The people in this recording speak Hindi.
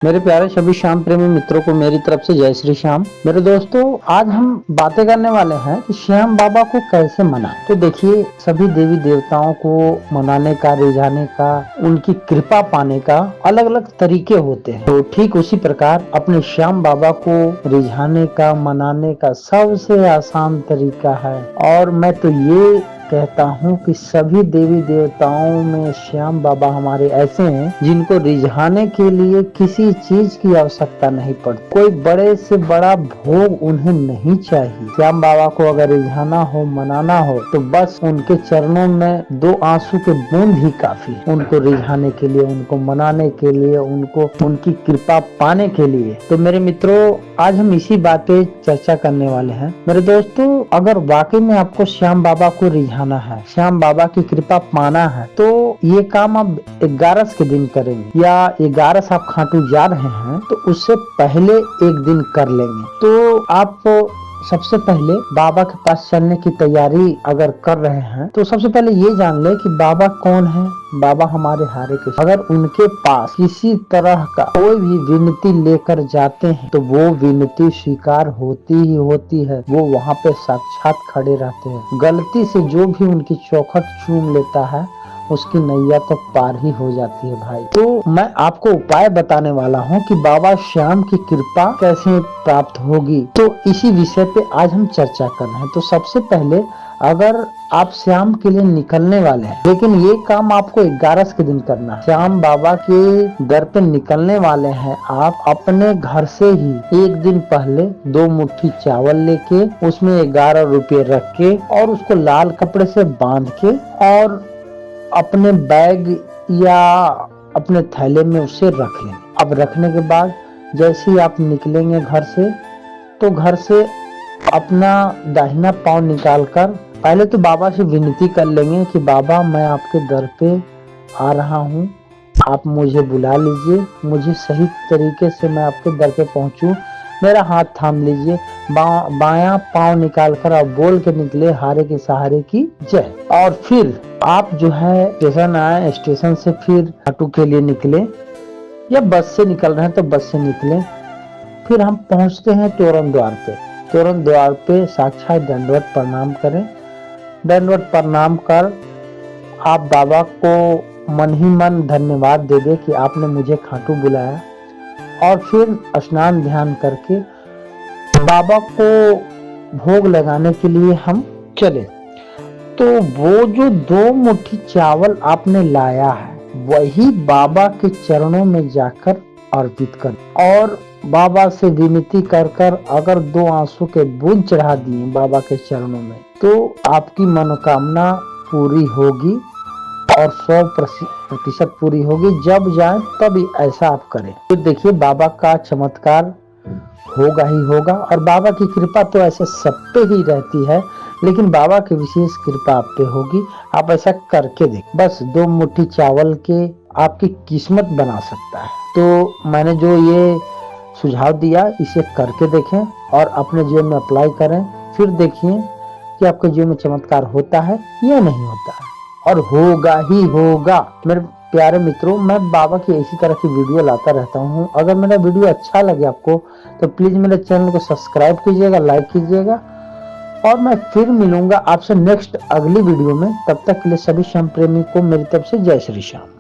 मेरे प्यारे सभी श्याम प्रेमी मित्रों को मेरी तरफ से जय श्री श्याम। मेरे दोस्तों, आज हम बातें करने वाले हैं कि श्याम बाबा को कैसे मनाएं। तो देखिए, सभी देवी देवताओं को मनाने का, रिझाने का, उनकी कृपा पाने का अलग अलग तरीके होते हैं। तो ठीक उसी प्रकार अपने श्याम बाबा को रिझाने का, मनाने का सबसे आसान तरीका है। और मैं तो ये कहता हूँ कि सभी देवी देवताओं में श्याम बाबा हमारे ऐसे हैं जिनको रिझाने के लिए किसी चीज की आवश्यकता नहीं पड़ती। कोई बड़े से बड़ा भोग उन्हें नहीं चाहिए। श्याम बाबा को अगर रिझाना हो, मनाना हो, तो बस उनके चरणों में 2 आंसू के बूंद ही काफी है उनको रिझाने के लिए, उनको मनाने के लिए, उनको उनकी कृपा पाने के लिए। तो मेरे मित्रों, आज हम इसी बात पे चर्चा करने वाले हैं। मेरे दोस्तों, अगर वाकई में आपको श्याम बाबा को रिझाना है, श्याम बाबा की कृपा पाना है, तो ये काम आप 11 के दिन करेंगे या 11 आप खाटू जा रहे हैं तो उससे पहले एक दिन कर लेंगे। तो आप सबसे पहले बाबा के पास चलने की तैयारी अगर कर रहे हैं तो सबसे पहले ये जान ले कि बाबा कौन है। बाबा हमारे हारे के, अगर उनके पास किसी तरह का कोई भी विनती लेकर जाते हैं तो वो विनती स्वीकार होती ही होती है। वो वहाँ पे साक्षात खड़े रहते हैं। गलती से जो भी उनकी चौखट चूम लेता है उसकी नैया तो पार ही हो जाती है भाई। तो मैं आपको उपाय बताने वाला हूँ कि बाबा श्याम की कृपा कैसे प्राप्त होगी। तो इसी विषय पे आज हम चर्चा कर रहे हैं। तो सबसे पहले, अगर आप श्याम के लिए निकलने वाले हैं, लेकिन ये काम आपको 11 के दिन करना है, श्याम बाबा के दर पे निकलने वाले हैं, आप अपने घर से ही एक दिन पहले 2 मुट्ठी चावल लेके उसमें 11 रुपये रख के और उसको लाल कपड़े से बांध के और अपने बैग या अपने थैले में उसे रख लें। अब रखने के बाद जैसे ही आप निकलेंगे घर से, तो घर से अपना दाहिना पांव निकालकर पहले तो बाबा से विनती कर लेंगे कि बाबा, मैं आपके दर पे आ रहा हूँ, आप मुझे बुला लीजिए, मुझे सही तरीके से मैं आपके दर पे पहुँचूँ, मेरा हाथ थाम लीजिए। बायां पांव निकालकर आप बोल के निकले, हारे के सहारे की जय। और फिर आप जो है स्टेशन आए, स्टेशन से फिर खाटू के लिए निकले या बस से निकल रहे हैं तो बस से निकले। फिर हम पहुंचते हैं तोरण द्वार पे। तोरण द्वार पे साक्षात दंडवत प्रणाम करें। दंडवत प्रणाम कर आप बाबा को मन ही मन धन्यवाद दे दे कि आपने मुझे खाटू बुलाया। और फिर स्नान ध्यान करके बाबा को भोग लगाने के लिए हम चले। तो वो जो 2 मुट्ठी चावल आपने लाया है वही बाबा के चरणों में जाकर अर्पित कर और बाबा से विनती कर कर अगर 2 आंसू के बूंद चढ़ा दिए बाबा के चरणों में, तो आपकी मनोकामना पूरी होगी और 100% पूरी होगी। जब जाए तब ऐसा आप करें। फिर देखिए, बाबा का चमत्कार होगा ही होगा। और बाबा की कृपा तो ऐसे सब पे ही रहती है, लेकिन बाबा की विशेष कृपा आप पे होगी। आप ऐसा करके देख, बस 2 मुट्ठी चावल के आपकी किस्मत बना सकता है। तो मैंने जो ये सुझाव दिया, इसे करके देखें और अपने जीवन में अप्लाई करें। फिर देखिए कि आपके जीवन में चमत्कार होता है या नहीं होता है, और होगा ही होगा। मेरे प्यारे मित्रों, मैं बाबा की इसी तरह की वीडियो लाता रहता हूँ। अगर मेरा वीडियो अच्छा लगे आपको तो प्लीज मेरे चैनल को सब्सक्राइब कीजिएगा, लाइक कीजिएगा। और मैं फिर मिलूंगा आपसे नेक्स्ट अगली वीडियो में। तब तक के लिए सभी श्याम प्रेमी को मेरी तरफ से जय श्री श्याम।